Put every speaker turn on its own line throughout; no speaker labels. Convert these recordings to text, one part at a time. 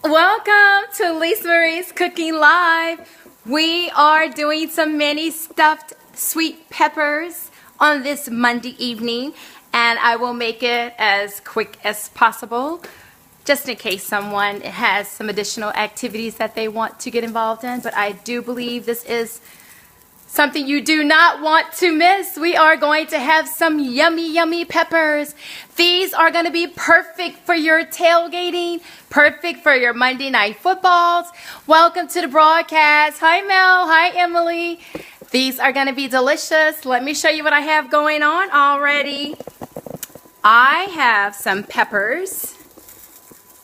Welcome to Lisa Marie's Cooking Live. We are doing some mini stuffed sweet peppers on this Monday evening, and I will make it as quick as possible just in case someone has some additional activities that they want to get involved in. But I do believe this is something you do not want to miss. We are going to have some yummy, yummy peppers. These are going to be perfect for your tailgating, perfect for your Monday night footballs. Welcome to the broadcast. Hi, Mel. Hi, Emily. These are going to be delicious. Let me show you what I have going on already. I have some peppers.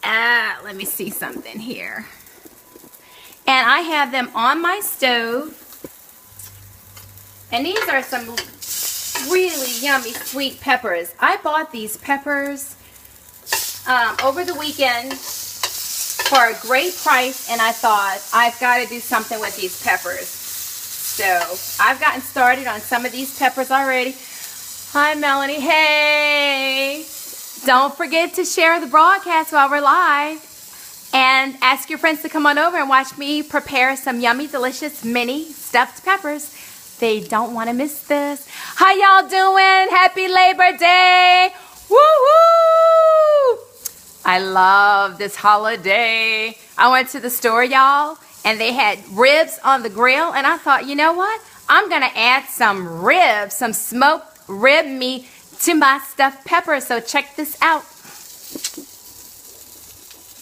Let me see something here. And I have them on my stove. And these are some really yummy sweet peppers. I bought these peppers over the weekend for a great price, and I thought, I've got to do something with these peppers. So I've gotten started on some of these peppers already. Hi, Melanie. Hey! Don't forget to share the broadcast while we're live. And ask your friends to come on over and watch me prepare some yummy, delicious mini stuffed peppers. They don't want to miss this. How y'all doing? Happy Labor Day. Woo-hoo! I love this holiday. I went to the store, y'all, and they had ribs on the grill. And I thought, you know what? I'm going to add some ribs, some smoked rib meat to my stuffed peppers. So check this out.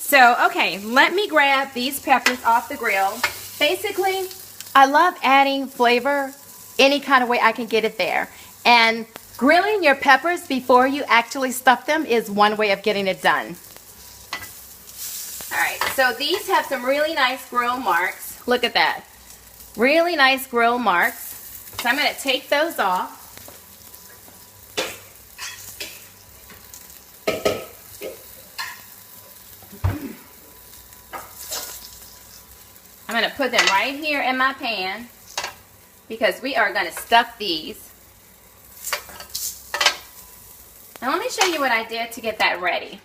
So, okay, let me grab these peppers off the grill. Basically, I love adding flavor any kind of way I can get it there. And grilling your peppers before you actually stuff them is one way of getting it done. Alright, so these have some really nice grill marks. Look at that. Really nice grill marks. So I'm going to take those off. I'm going to put them right here in my pan, because we are going to stuff these. Now let me show you what I did to get that ready.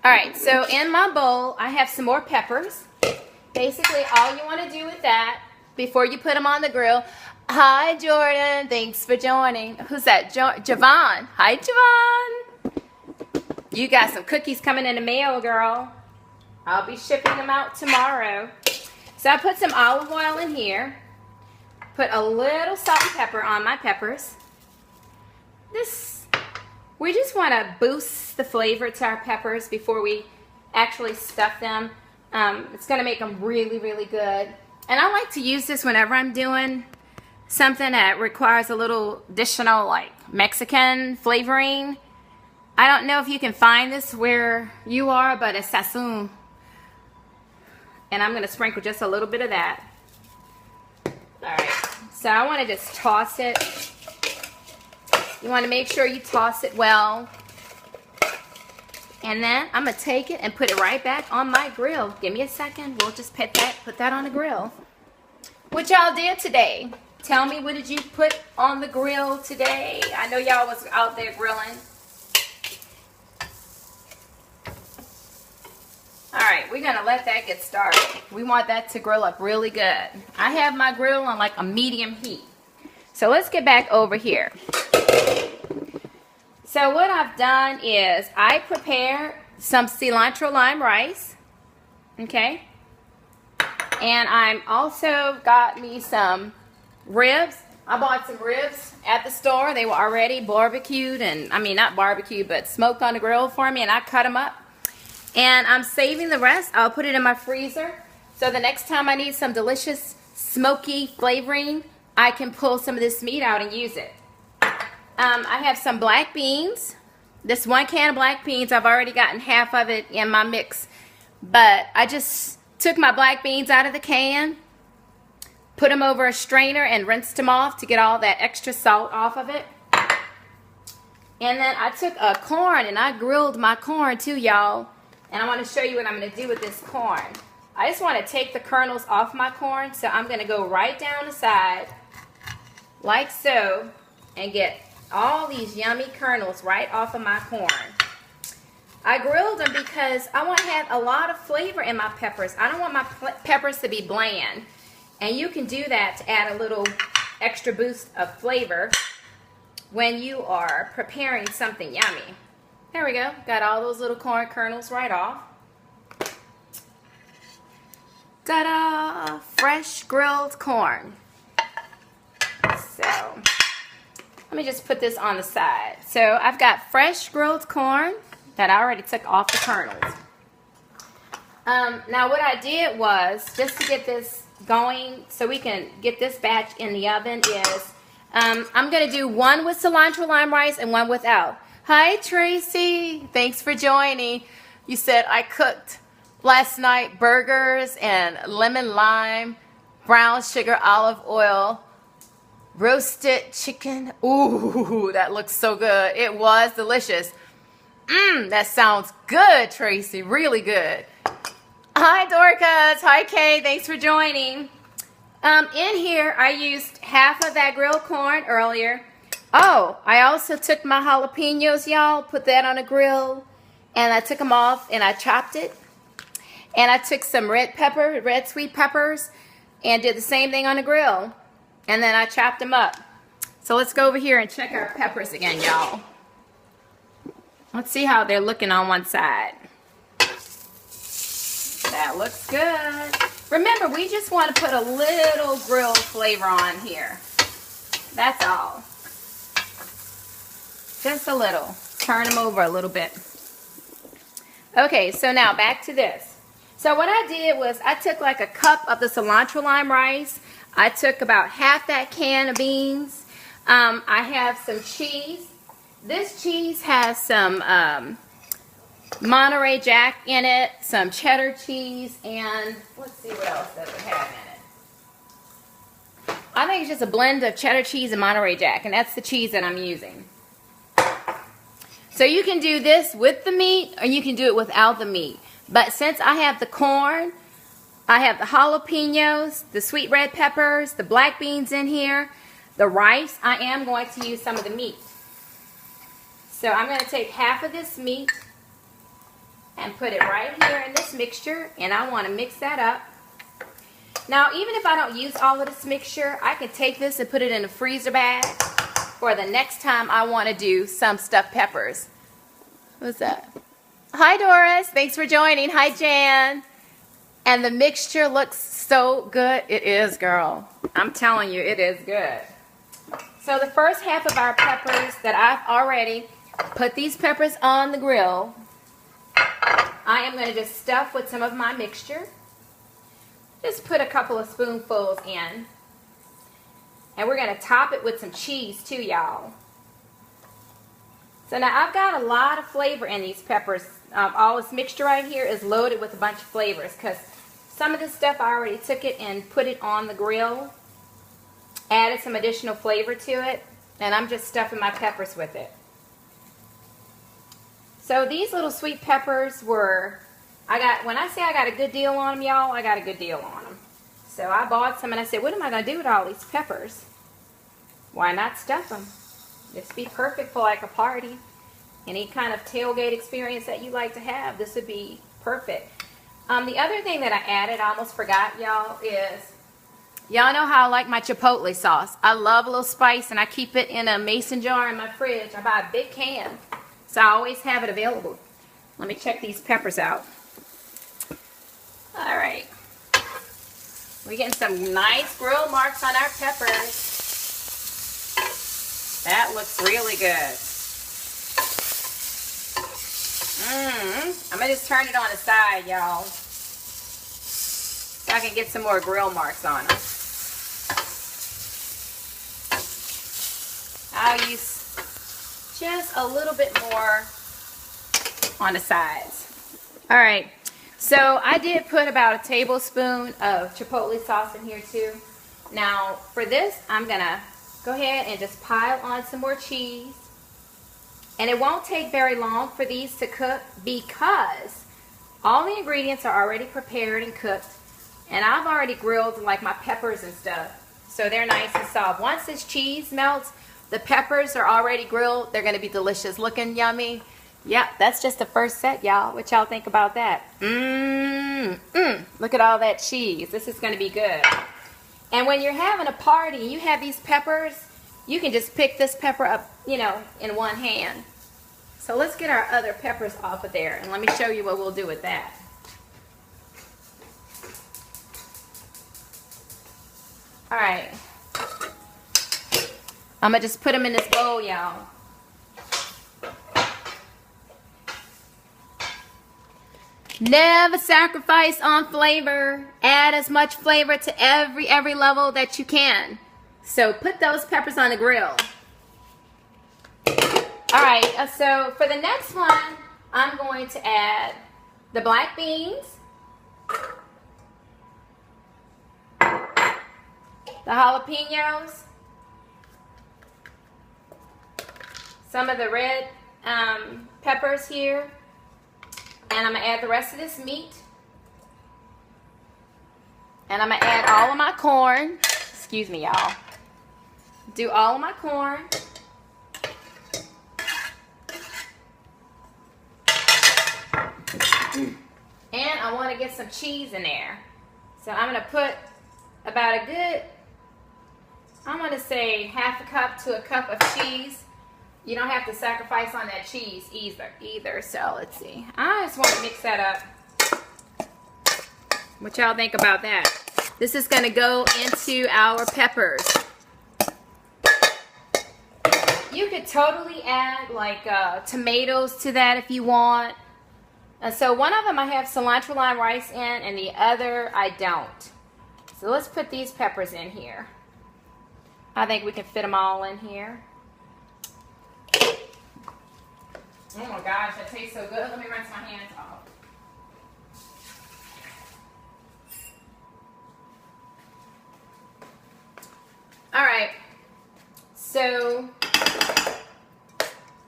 Alright, so in my bowl I have some more peppers. Basically all you want to do with that before you put them on the grill. Hi Jordan, thanks for joining. Who's that? Javon. Hi Javon. You got some cookies coming in the mail, girl. I'll be shipping them out tomorrow. So I put some olive oil in here. Put a little salt and pepper on my peppers. We just want to boost the flavor to our peppers before we actually stuff them. It's going to make them really, really good. And I like to use this whenever I'm doing something that requires a little additional like Mexican flavoring. I don't know if you can find this where you are, but it's sazon. And I'm going to sprinkle just a little bit of that. Alright, so I want to just toss it. You want to make sure you toss it well. And then I'm going to take it and put it right back on my grill. Give me a second. We'll just put that on the grill. What y'all did today? Tell me, what did you put on the grill today? I know y'all was out there grilling. Alright, we're going to let that get started. We want that to grill up really good. I have my grill on like a medium heat. So let's get back over here. So what I've done is I prepared some cilantro lime rice. Okay. And I'm also got me some ribs. I bought some ribs at the store. They were already barbecued and, I mean not barbecued, but smoked on the grill for me, and I cut them up. And I'm saving the rest. I'll put it in my freezer. So the next time I need some delicious smoky flavoring, I can pull some of this meat out and use it. I have some black beans. This 1 can of black beans, I've already gotten half of it in my mix. But I just took my black beans out of the can, put them over a strainer and rinsed them off to get all that extra salt off of it. And then I took a corn and I grilled my corn too, y'all. And I want to show you what I'm going to do with this corn. I just want to take the kernels off my corn, so I'm going to go right down the side, like so, and get all these yummy kernels right off of my corn. I grilled them because I want to have a lot of flavor in my peppers. I don't want my peppers to be bland. And you can do that to add a little extra boost of flavor when you are preparing something yummy. There we go. Got all those little corn kernels right off. Ta-da! Fresh grilled corn. So, let me just put this on the side. So, I've got fresh grilled corn that I already took off the kernels. Now, what I did was, just to get this going so we can get this batch in the oven is, I'm going to do one with cilantro lime rice and one without. Hi, Tracy. Thanks for joining. You said I cooked last night burgers and lemon lime, brown sugar olive oil, roasted chicken. Ooh, that looks so good. It was delicious. That sounds good, Tracy. Really good. Hi, Dorcas. Hi, Kay. Thanks for joining. In here, I used half of that grilled corn earlier. Oh, I also took my jalapenos, y'all, put that on a grill, and I took them off and I chopped it. And I took some red sweet peppers, and did the same thing on the grill. And then I chopped them up. So let's go over here and check our peppers again, y'all. Let's see how they're looking on one side. That looks good. Remember, we just want to put a little grilled flavor on here. That's all. Just a little. Turn them over a little bit. Okay, so now back to this. So what I did was I took like a cup of the cilantro lime rice. I took about half that can of beans. I have some cheese. This cheese has some Monterey Jack in it, some cheddar cheese, and let's see what else does it have in it. I think it's just a blend of cheddar cheese and Monterey Jack, and that's the cheese that I'm using. So you can do this with the meat, or you can do it without the meat. But since I have the corn, I have the jalapenos, the sweet red peppers, the black beans in here, the rice, I am going to use some of the meat. So I'm going to take half of this meat and put it right here in this mixture, and I want to mix that up. Now, even if I don't use all of this mixture, I can take this and put it in a freezer bag for the next time I want to do some stuffed peppers. What's that? Hi, Doris. Thanks for joining. Hi, Jan. And the mixture looks so good. It is, girl. I'm telling you, it is good. So the first half of our peppers that I've already put these peppers on the grill, I am going to just stuff with some of my mixture. Just put a couple of spoonfuls in. And we're going to top it with some cheese too, y'all. So now I've got a lot of flavor in these peppers. All this mixture right here is loaded with a bunch of flavors because some of this stuff I already took it and put it on the grill. Added some additional flavor to it. And I'm just stuffing my peppers with it. So these little sweet peppers were, when I say I got a good deal on them, y'all, I got a good deal on them. So I bought some and I said, what am I going to do with all these peppers? Why not stuff them? This would be perfect for like a party. Any kind of tailgate experience that you like to have, this would be perfect. The other thing that I added, I almost forgot, y'all, is, y'all know how I like my chipotle sauce. I love a little spice and I keep it in a mason jar in my fridge. I buy a big can. So I always have it available. Let me check these peppers out. All right. We're getting some nice grill marks on our peppers. That looks really good. I'm going to just turn it on the side, y'all. So I can get some more grill marks on them. I'll use just a little bit more on the sides. All right, so I did put about a tablespoon of chipotle sauce in here too. Now for this, I'm gonna go ahead and just pile on some more cheese. And it won't take very long for these to cook because all the ingredients are already prepared and cooked. And I've already grilled like my peppers and stuff. So they're nice and soft. Once this cheese melts, The peppers are already grilled. They're going to be delicious. Looking yummy. Yep, that's just the first set, y'all. What y'all think about that? Look at all that cheese. This is going to be good. And when you're having a party, you have these peppers, you can just pick this pepper up, you know, in one hand. So let's get our other peppers off of there, and let me show you what we'll do with that. All right. I'm going to just put them in this bowl, y'all. Never sacrifice on flavor. Add as much flavor to every level that you can. So put those peppers on the grill. Alright, so for the next one, I'm going to add the black beans, the jalapenos, some of the red peppers here, and I'm going to add the rest of this meat. And I'm going to add all of my corn. Excuse me, y'all. Do all of my corn. And I want to get some cheese in there. So I'm going to put about a good, I'm going to say half a cup to a cup of cheese. You don't have to sacrifice on that cheese either. So let's see. I just want to mix that up. What y'all think about that? This is going to go into our peppers. You could totally add like tomatoes to that if you want. And so one of them I have cilantro lime rice in, and the other I don't. So let's put these peppers in here. I think we can fit them all in here. Oh my gosh, that tastes so good. Let me rinse my hands off. Alright, so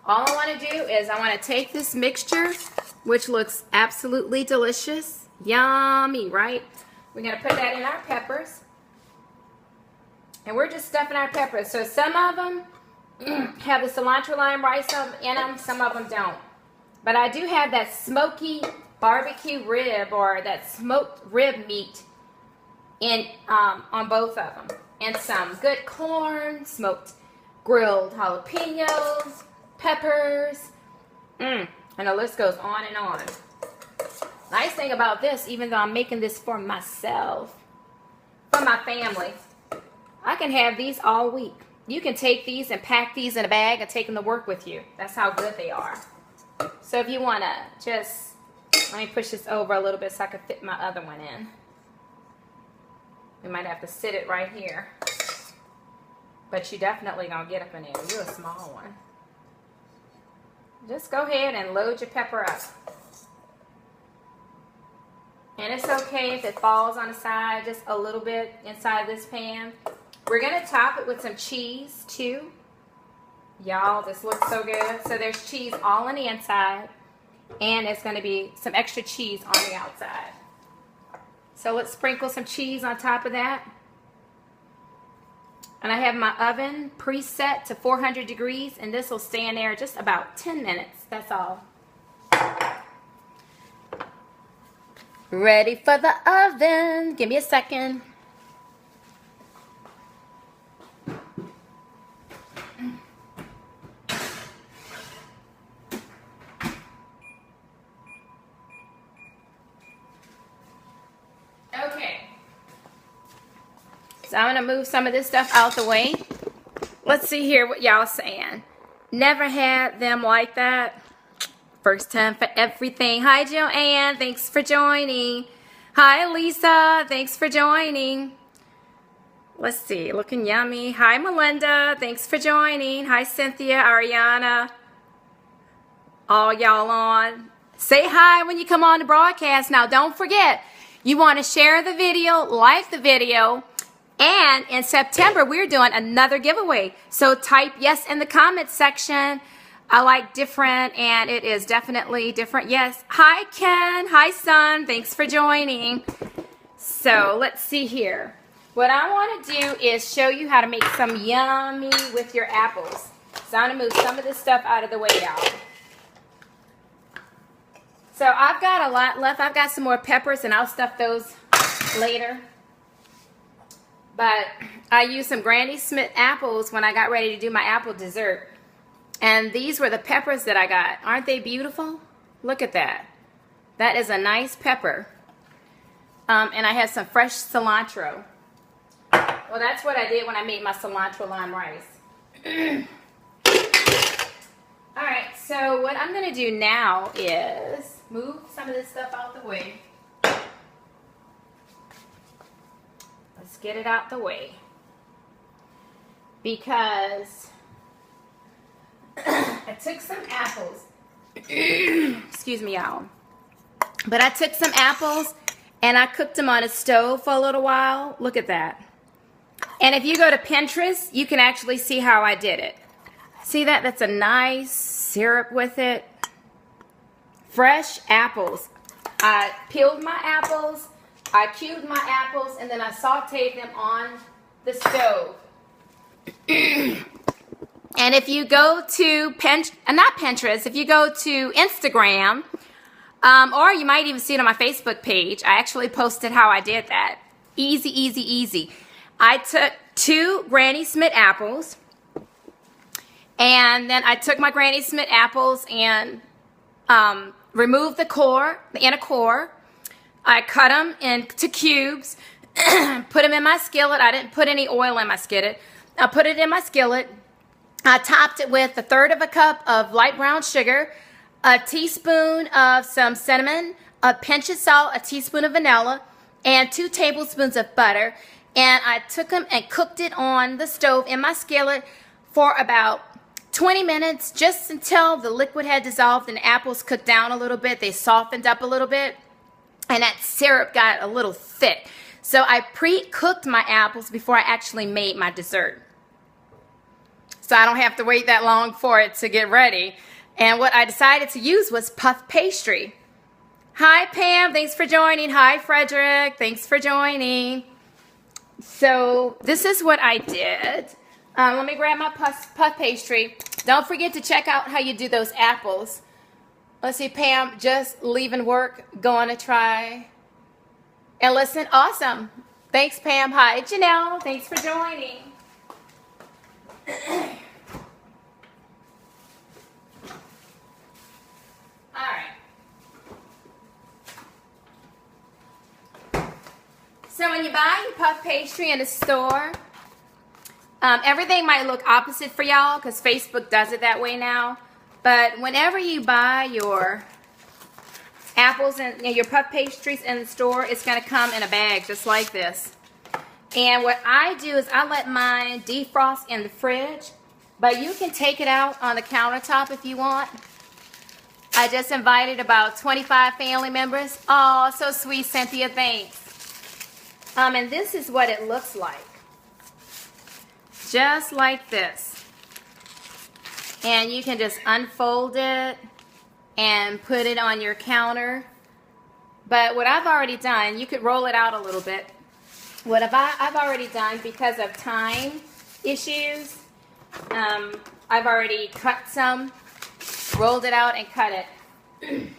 all I want to do is I want to take this mixture, which looks absolutely delicious. Yummy, right? We're going to put that in our peppers. And we're just stuffing our peppers. So some of them have the cilantro lime rice in them, some of them don't. But I do have that smoky barbecue rib, or that smoked rib meat in on both of them. And some good corn, smoked grilled jalapenos, peppers. And the list goes on and on. Nice thing about this, even though I'm making this for myself, for my family, I can have these all week. You can take these and pack these in a bag and take them to work with you. That's how good they are. So if you want to just, let me push this over a little bit so I can fit my other one in. We might have to sit it right here. But you definitely going to get up in there. You're a small one. Just go ahead and load your pepper up. And it's okay if it falls on the side just a little bit inside this pan. We're going to top it with some cheese too. Y'all, this looks so good. So there's cheese all on the inside, and it's going to be some extra cheese on the outside. So let's sprinkle some cheese on top of that. And I have my oven preset to 400 degrees, and this will stay in there just about 10 minutes. That's all. Ready for the oven. Give me a second. Okay. So I'm going to move some of this stuff out the way. Let's see here what y'all saying. Never had them like that. First time for everything. Hi, Joanne. Thanks for joining. Hi, Lisa. Thanks for joining. Let's see. Looking yummy. Hi, Melinda. Thanks for joining. Hi, Cynthia, Ariana. All y'all on. Say hi when you come on the broadcast. Now, don't forget, you want to share the video, like the video, and in September, we're doing another giveaway. So type yes in the comments section. I like different, and it is definitely different. Yes. Hi, Ken. Hi, son. Thanks for joining. So let's see here. what I want to do is show you how to make some yummy with your apples. So I'm going to move some of this stuff out of the way, y'all. So I've got a lot left. I've got some more peppers, and I'll stuff those later. But I used some Granny Smith apples when I got ready to do my apple dessert. And these were the peppers that I got. Aren't they beautiful? Look at that. That is a nice pepper. And I have some fresh cilantro. Well, that's what I did when I made my cilantro lime rice. Alright, so what I'm going to do now is move some of this stuff out the way. Let's get it out the way. Because I took some apples. Excuse me, y'all. But I took some apples and I cooked them on a stove for a little while. Look at that. And if you go to Pinterest, you can actually see how I did it. See that? That's a nice syrup with it. Fresh apples. I peeled my apples, I cubed my apples, and then I sauteed them on the stove. And if you go to not Pinterest, if you go to Instagram, or you might even see it on my Facebook page, I actually posted how I did that. Easy, easy, easy. I took 2 Granny Smith apples, and then I took my Granny Smith apples and removed the core, the inner core. I cut them into cubes, put them in my skillet. I didn't put any oil in my skillet. I put it in my skillet. I topped it with 1/3 cup of light brown sugar, a teaspoon of some cinnamon, a pinch of salt, a teaspoon of vanilla, and 2 tablespoons of butter. And I took them and cooked it on the stove in my skillet for about 20 minutes, just until the liquid had dissolved and the apples cooked down a little bit. They softened up a little bit, and that syrup got a little thick. So I pre-cooked my apples before I actually made my dessert, so I don't have to wait that long for it to get ready. And what I decided to use was puff pastry. Hi, Pam. Thanks for joining. Hi, Frederick. Thanks for joining. So this is what I did. Let me grab my puff pastry. Don't forget to check out how you do those apples. Let's see, Pam, just leaving work, going to try and listen. Awesome. Thanks, Pam. Hi, Janelle. Thanks for joining. All right. So when you buy your puff pastry in a store, everything might look opposite for y'all because Facebook does it that way now. But whenever you buy your apples and your puff pastries in the store, it's going to come in a bag just like this. And what I do is I let mine defrost in the fridge, but you can take it out on the countertop if you want. I just invited about 25 family members. Oh, so sweet, Cynthia, thanks. And this is what it looks like. Just like this. And you can just unfold it and put it on your counter. But what I've already done, you could roll it out a little bit. What I've already done, because of time issues, I've already cut some, rolled it out, and cut it.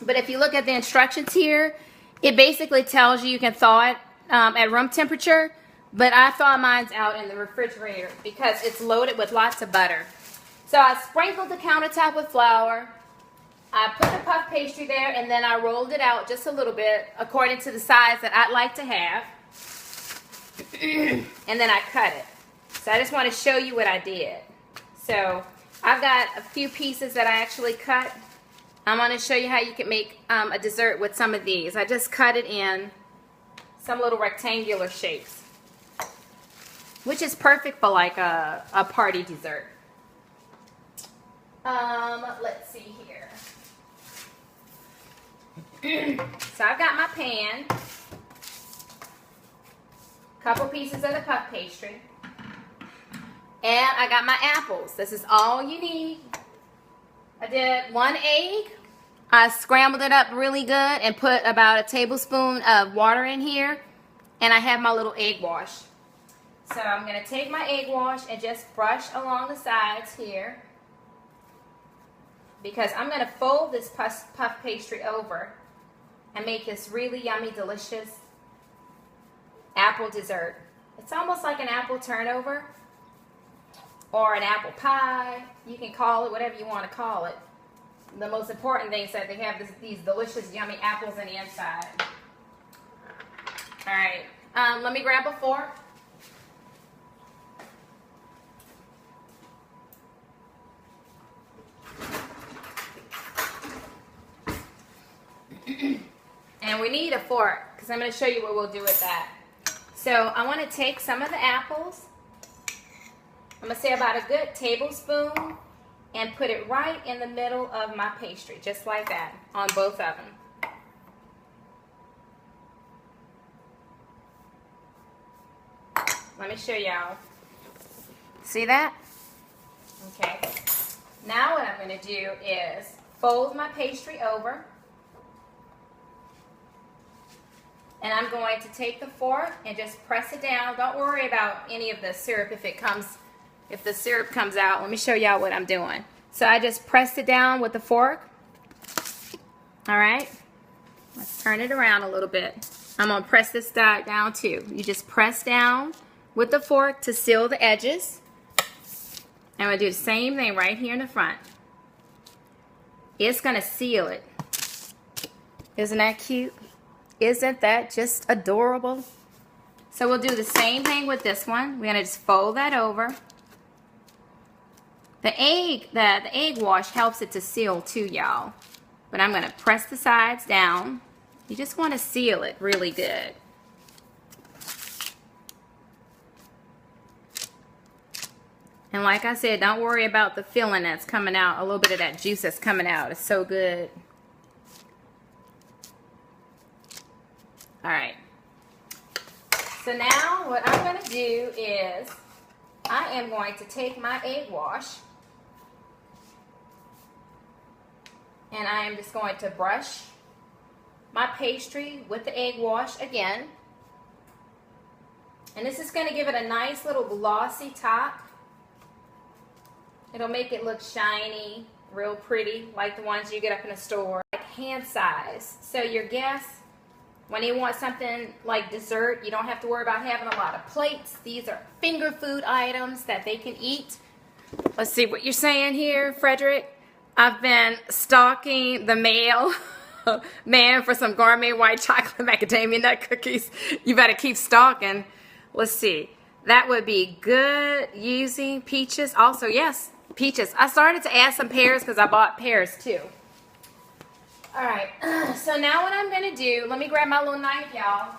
But if you look at the instructions here, it basically tells you can thaw it at room temperature. But I thaw mine out in the refrigerator because it's loaded with lots of butter. So I sprinkled the countertop with flour. I put the puff pastry there, and then I rolled it out just a little bit according to the size that I'd like to have. And then I cut it. So I just want to show you what I did. So I've got a few pieces that I actually cut. I'm going to show you how you can make a dessert with some of these. I just cut it in some little rectangular shapes, which is perfect for like a party dessert. Let's see here. So I've got my pan, couple pieces of the puff pastry, and I got my apples. This is all you need. I did 1 egg. I scrambled it up really good and put about a tablespoon of water in here. And I have my little egg wash. So I'm going to take my egg wash and just brush along the sides here. Because I'm going to fold this puff pastry over and make this really yummy, delicious apple dessert. It's almost like an apple turnover or an apple pie. You can call it whatever you want to call it. The most important thing is that they have these delicious, yummy apples on the inside. All right, let me grab a fork. And we need a fork because I'm going to show you what we'll do with that. So I want to take some of the apples. I'm going to say about a good tablespoon and put it right in the middle of my pastry, just like that, on both of them. Let me show y'all. See that? Okay. Now what I'm going to do is fold my pastry over. And I'm going to take the fork and just press it down. Don't worry about any of the syrup if the syrup comes out. Let me show y'all what I'm doing. So I just pressed it down with the fork. All right. Let's turn it around a little bit. I'm going to press this side down too. You just press down with the fork to seal the edges. And we'll do the same thing right here in the front. It's going to seal it. Isn't that cute? Isn't that just adorable? So we'll do the same thing with this one. We're going to just fold that over. The egg wash helps it to seal too, y'all. But I'm going to press the sides down. You just want to seal it really good. And like I said, don't worry about the filling that's coming out. A little bit of that juice that's coming out. It's so good. All right. So now what I'm going to do is I am going to take my egg wash and I am just going to brush my pastry with the egg wash again. And this is going to give it a nice little glossy top. It'll make it look shiny, real pretty, like the ones you get up in a store. Like hand size. So your guests, when you want something like dessert, you don't have to worry about having a lot of plates. These are finger food items that they can eat. Let's see what you're saying here, Frederick. I've been stalking the mail man for some gourmet white chocolate macadamia nut cookies. You better keep stalking. Let's see. That would be good using peaches. Also, yes, peaches. I started to add some pears because I bought pears too. All right, so now what I'm going to do, let me grab my little knife, y'all.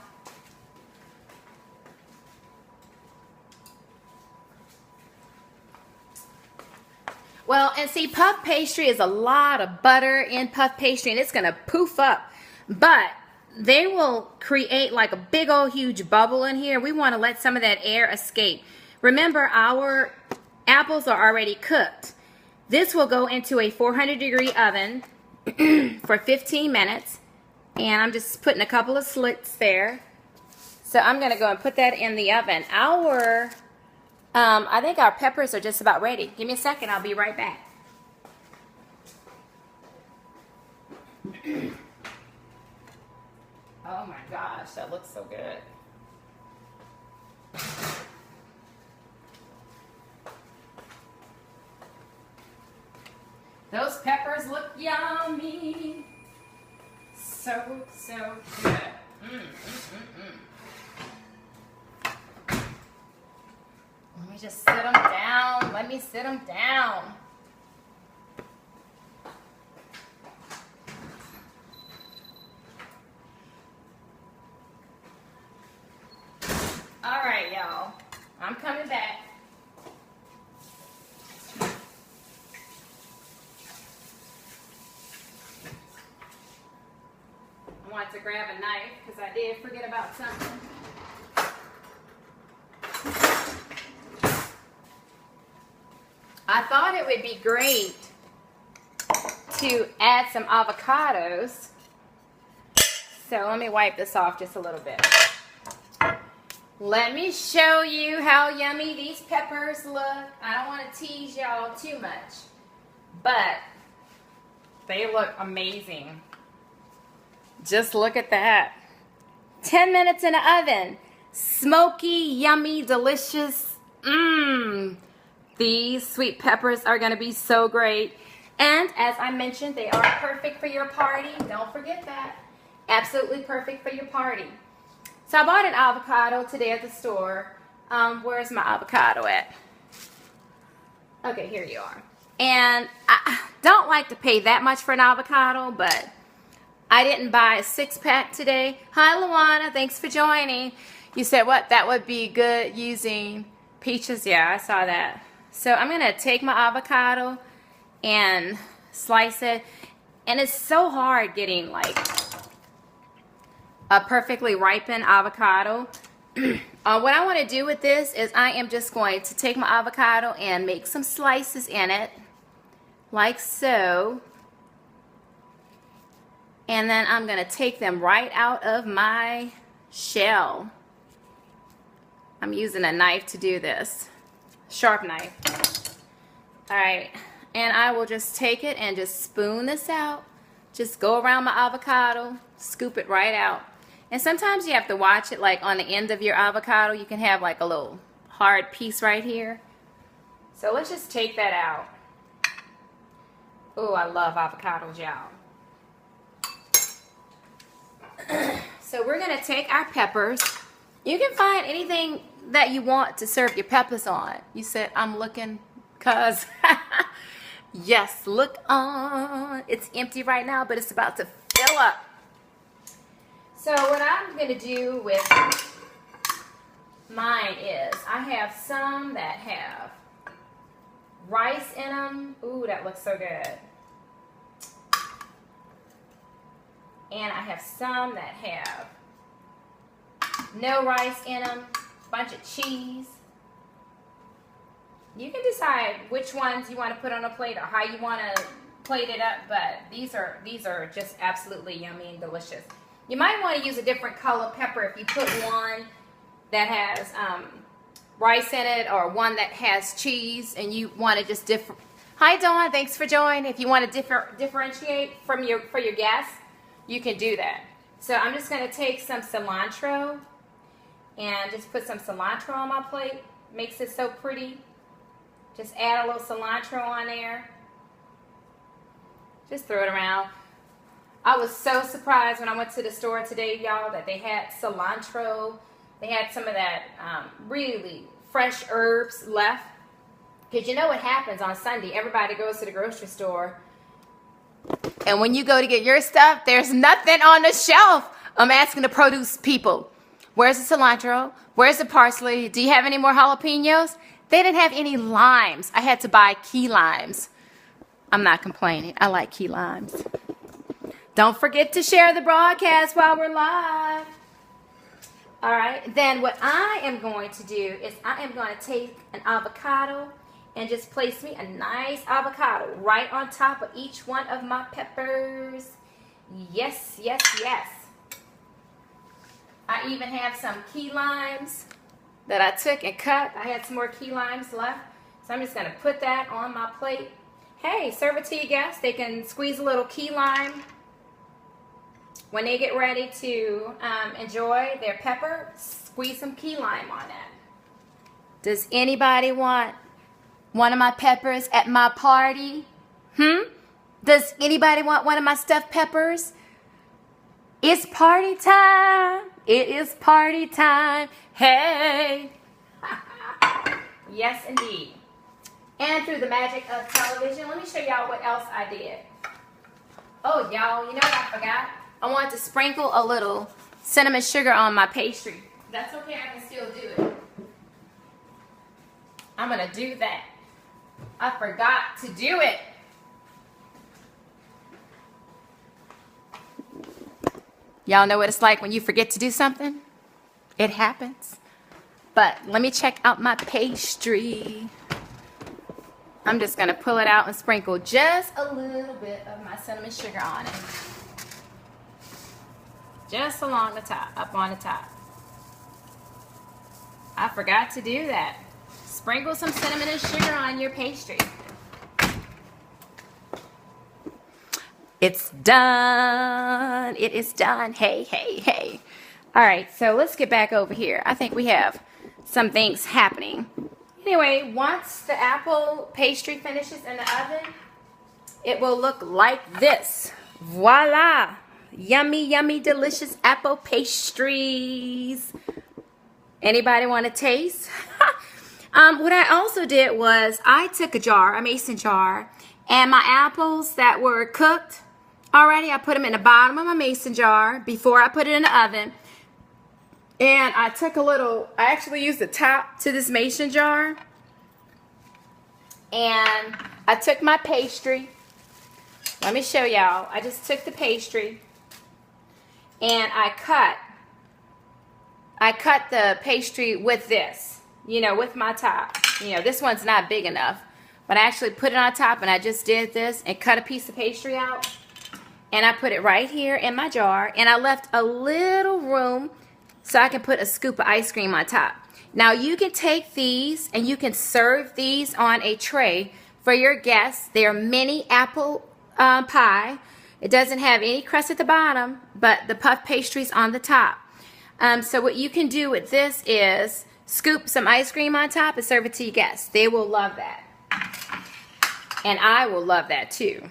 Well, and see, puff pastry is a lot of butter in puff pastry, and it's going to poof up. But they will create like a big old huge bubble in here. We want to let some of that air escape. Remember, our apples are already cooked. This will go into a 400-degree oven for 15 minutes, and I'm just putting a couple of slits there. So I'm going to go and put that in the oven. I think our peppers are just about ready. Give me a second, I'll be right back. Oh my gosh, that looks so good. Those peppers look yummy. So good. Let me just sit them down. Let me sit them down. All right, y'all. I'm coming back. I want to grab a knife because I did forget about something. I thought it would be great to add some avocados. So let me wipe this off just a little bit. Let me show you how yummy these peppers look. I don't want to tease y'all too much, but they look amazing. Just look at that. 10 minutes in the oven. Smoky, yummy, delicious. These sweet peppers are going to be so great. And as I mentioned, they are perfect for your party. Don't forget that. Absolutely perfect for your party. So I bought an avocado today at the store. Where's my avocado at? Okay, here you are. And I don't like to pay that much for an avocado, but I didn't buy a 6-pack today. Hi, Luana. Thanks for joining. You said what? That would be good using peaches. Yeah, I saw that. So I'm going to take my avocado and slice it. And it's so hard getting like a perfectly ripened avocado. What I want to do with this is I am just going to take my avocado and make some slices in it. Like so. And then I'm going to take them right out of my shell. I'm using a knife to do this. Sharp knife. Alright. And I will just take it and just spoon this out. Just go around my avocado. Scoop it right out. And sometimes you have to watch it, like on the end of your avocado. You can have like a little hard piece right here. So let's just take that out. Oh, I love avocados, y'all. So we're going to take our peppers. You can find anything that you want to serve your peppers on. You said, I'm looking, cuz. Yes, look on. It's empty right now, but it's about to fill up. So what I'm going to do with mine is I have some that have rice in them. Ooh, that looks so good. And I have some that have no rice in them, bunch of cheese. You can decide which ones you want to put on a plate or how you want to plate it up, but these are just absolutely yummy and delicious. You might want to use a different color pepper if you put one that has rice in it or one that has cheese and you want to just different. Hi Dawn, thanks for joining. If you want to differentiate for your guests, you can do that. So I'm just going to take some cilantro and just put some cilantro on my plate. Makes it so pretty. Just add a little cilantro on there. Just throw it around. I was so surprised when I went to the store today, y'all, that they had cilantro. They had some of that really fresh herbs left. Because you know what happens on Sunday? Everybody goes to the grocery store. And when you go to get your stuff, there's nothing on the shelf. I'm asking the produce people, where's the cilantro? Where's the parsley? Do you have any more jalapenos? They didn't have any limes. I had to buy key limes. I'm not complaining. I like key limes. Don't forget to share the broadcast while we're live. All right. Then what I am going to do is I am going to take an avocado and just place me a nice avocado right on top of each one of my peppers. Yes, yes, yes. I even have some key limes that I took and cut. I had some more key limes left. So I'm just going to put that on my plate. Hey, serve it to your guests. They can squeeze a little key lime when they get ready to enjoy their pepper. Squeeze some key lime on that. Does anybody want one of my peppers at my party? Does anybody want one of my stuffed peppers? It's party time. It is party time. Hey. Yes, indeed. And through the magic of television, let me show y'all what else I did. Oh, y'all, you know what I forgot? I wanted to sprinkle a little cinnamon sugar on my pastry. That's okay, I can still do it. I'm going to do that. I forgot to do it. Y'all know what it's like when you forget to do something? It happens. But let me check out my pastry. I'm just going to pull it out and sprinkle just a little bit of my cinnamon sugar on it. Just along the top, up on the top. I forgot to do that. Sprinkle some cinnamon and sugar on your pastry. It's done. It is done. Hey, hey, hey. All right, so let's get back over here. I think we have some things happening. Anyway, once the apple pastry finishes in the oven, it will look like this. Voila! Yummy, yummy, delicious apple pastries. Anybody want to taste? What I also did was I took a mason jar, and my apples that were cooked already, I put them in the bottom of my mason jar before I put it in the oven. And I actually used the top to this mason jar. And I took my pastry. Let me show y'all. I just took the pastry and I cut the pastry with this, with my top. This one's not big enough, but I actually put it on top, and I just did this and cut a piece of pastry out. And I put it right here in my jar, and I left a little room so I can put a scoop of ice cream on top. Now you can take these and you can serve these on a tray for your guests. They're mini apple pie. It doesn't have any crust at the bottom, but the puff pastry's on the top. So what you can do with this is scoop some ice cream on top and serve it to your guests. They will love that. And I will love that too.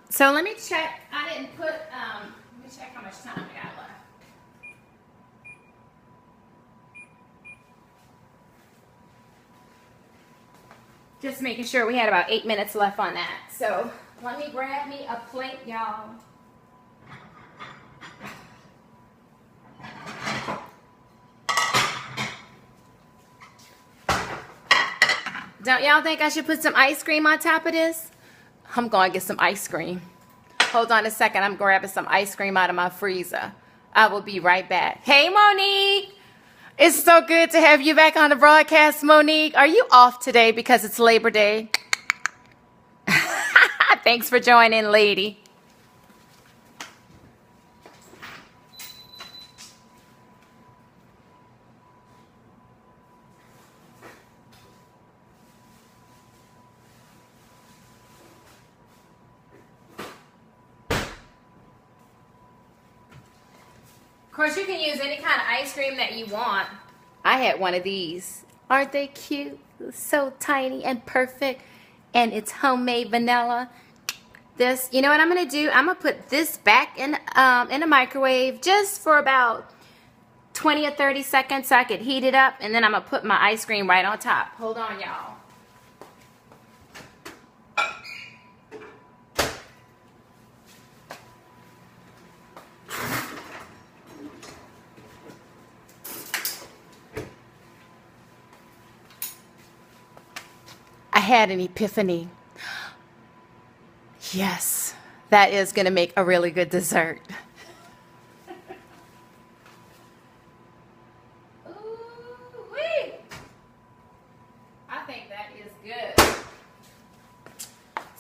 So let me check. I didn't put, let me check how much time we got left. Just making sure we had about 8 minutes left on that. So let me grab me a plate, y'all. Don't y'all think I should put some ice cream on top of this? I'm going to get some ice cream. Hold on a second. I'm grabbing some ice cream out of my freezer. I will be right back. Hey, Monique. It's so good to have you back on the broadcast, Monique. Are you off today because it's Labor Day? Thanks for joining, lady. Of course, you can use any kind of ice cream that you want. I had one of these. Aren't they cute? So tiny and perfect. And it's homemade vanilla. This, you know what I'm going to do? I'm going to put this back in the microwave just for about 20 or 30 seconds so I could heat it up. And then I'm going to put my ice cream right on top. Hold on, y'all. I had an epiphany. Yes, that is going to make a really good dessert. Ooh-wee. I think that is good.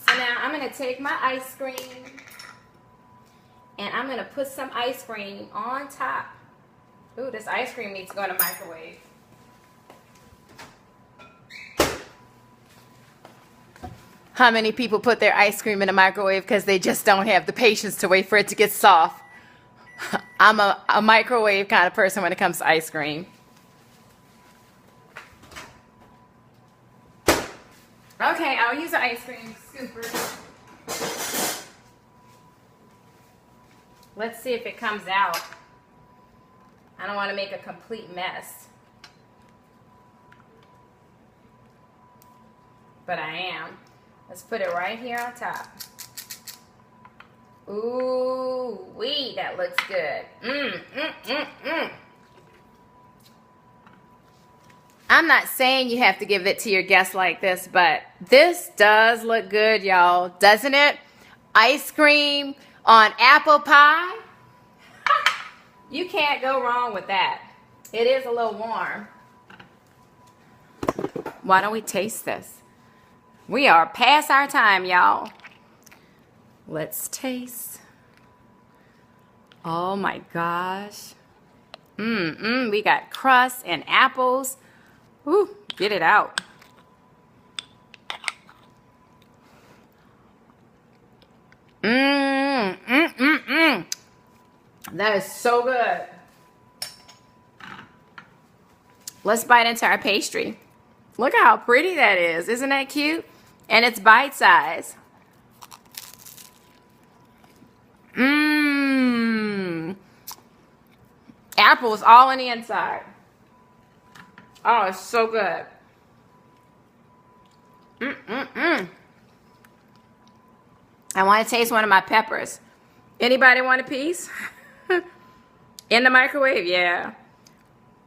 So now I'm going to take my ice cream and I'm going to put some ice cream on top. Ooh, this ice cream needs to go in the microwave. How many people put their ice cream in the microwave because they just don't have the patience to wait for it to get soft? I'm a microwave kind of person when it comes to ice cream. Okay, I'll use the ice cream scooper. Let's see if it comes out. I don't want to make a complete mess. But I am. Let's put it right here on top. Ooh, wee, that looks good. I'm not saying you have to give it to your guests like this, but this does look good, y'all. Doesn't it? Ice cream on apple pie. You can't go wrong with that. It is a little warm. Why don't we taste this? We are past our time, y'all. Let's taste. Oh my gosh. We got crust and apples. Ooh, get it out. That is so good. Let's bite into our pastry. Look how pretty that is. Isn't that cute? And it's bite size. Apples all on the inside. Oh, it's so good. I want to taste one of my peppers. Anybody want a piece? In the microwave? Yeah.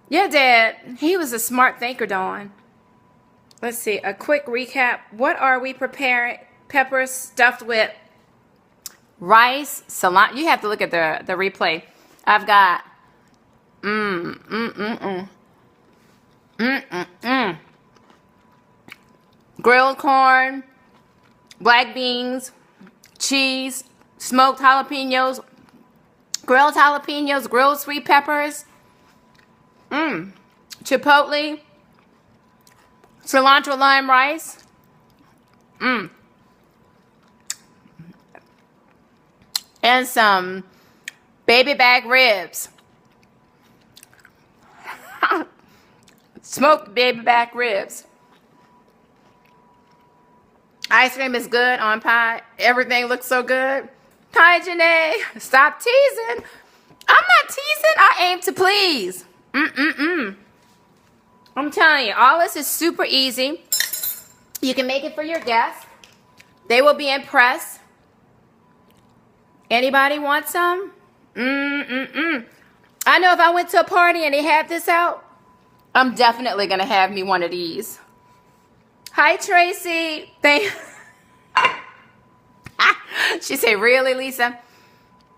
Yeah, Dad. He was a smart thinker, Dawn. Let's see. A quick recap. What are we preparing? Peppers stuffed with rice, cilantro. You have to look at the replay. I've got grilled corn, black beans, cheese, smoked jalapenos, grilled sweet peppers, chipotle, cilantro lime rice, and some baby back ribs. Smoked baby back ribs. Ice cream is good on pie. Everything looks so good. Hi, Janae. Stop teasing. I'm not teasing. I aim to please. I'm telling you, all this is super easy. You can make it for your guests. They will be impressed. Anybody want some? I know if I went to a party and they had this out, I'm definitely going to have me one of these. Hi, Tracy. She said, really, Lisa?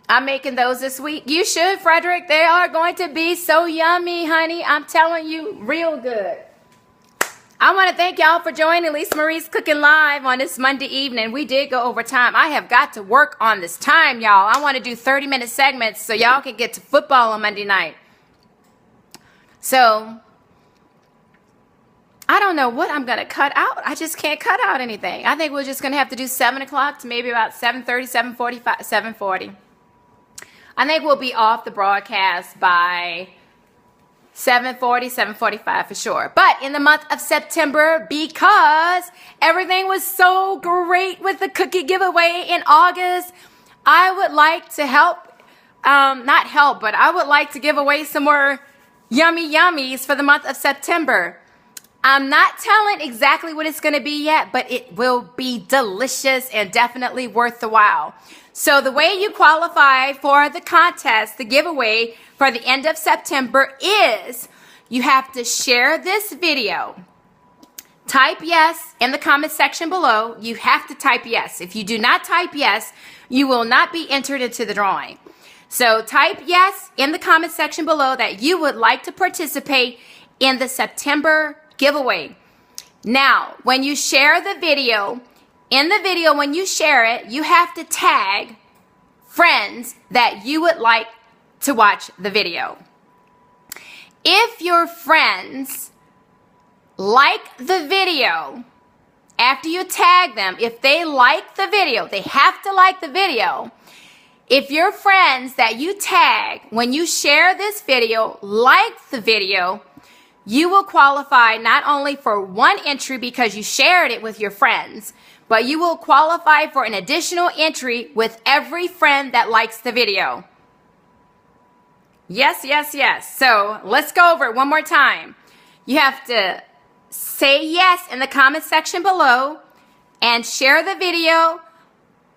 I'm making those this week. You should, Frederick. They are going to be so yummy, honey. I'm telling you, real good. I want to thank y'all for joining Lisa Marie's Cooking Live on this Monday evening. We did go over time. I have got to work on this time, y'all. I want to do 30-minute segments so y'all can get to football on Monday night. So I don't know what I'm going to cut out. I just can't cut out anything. I think we're just going to have to do 7 o'clock to maybe about 7:30, 7:45, 7:40. I think we'll be off the broadcast by 7:40, 7:45 for sure. But in the month of September, because everything was so great with the cookie giveaway in August, I would like to I would like to give away some more yummy yummies for the month of September. I'm not telling exactly what it's going to be yet, but it will be delicious and definitely worth the while. So the way you qualify for the contest, the giveaway for the end of September is you have to share this video. Type yes in the comment section below. You have to type yes. If you do not type yes, you will not be entered into the drawing. So type yes in the comment section below that you would like to participate in the September giveaway. Now, when you share the video, when you share it, you have to tag friends that you would like to watch the video. If your friends like the video, after you tag them, if they like the video, they have to like the video. If your friends that you tag, when you share this video, like the video, you will qualify not only for one entry because you shared it with your friends, but you will qualify for an additional entry with every friend that likes the video. Yes, yes, yes. So let's go over it one more time. You have to say yes in the comment section below and share the video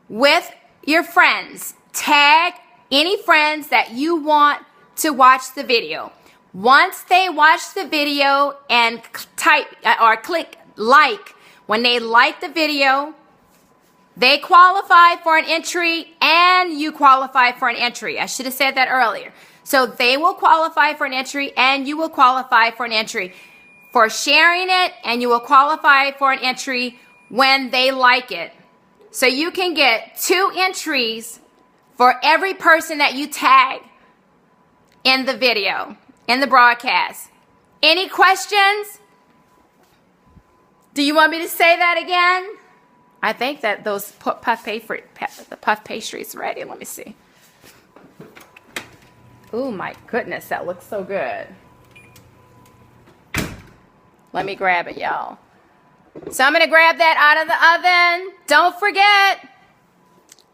with your friends. Tag any friends that you want to watch the video. Once they watch the video and type or click like, when they like the video, they qualify for an entry and you qualify for an entry. I should have said that earlier. So they will qualify for an entry and you will qualify for an entry for sharing it, and you will qualify for an entry when they like it. So you can get 2 entries for every person that you tag in the video, in the broadcast. Any questions? Do you want me to say that again? I think that those the puff pastry is ready. Let me see. Oh my goodness, that looks so good. Let me grab it, y'all. So I'm going to grab that out of the oven. Don't forget,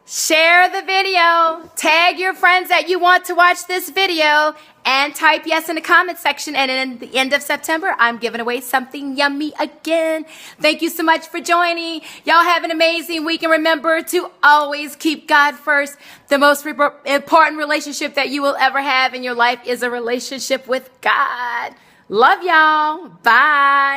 share the video. Tag your friends that you want to watch this video. And type yes in the comment section. And in the end of September, I'm giving away something yummy again. Thank you so much for joining. Y'all have an amazing week. And remember to always keep God first. The most important relationship that you will ever have in your life is a relationship with God. Love y'all. Bye.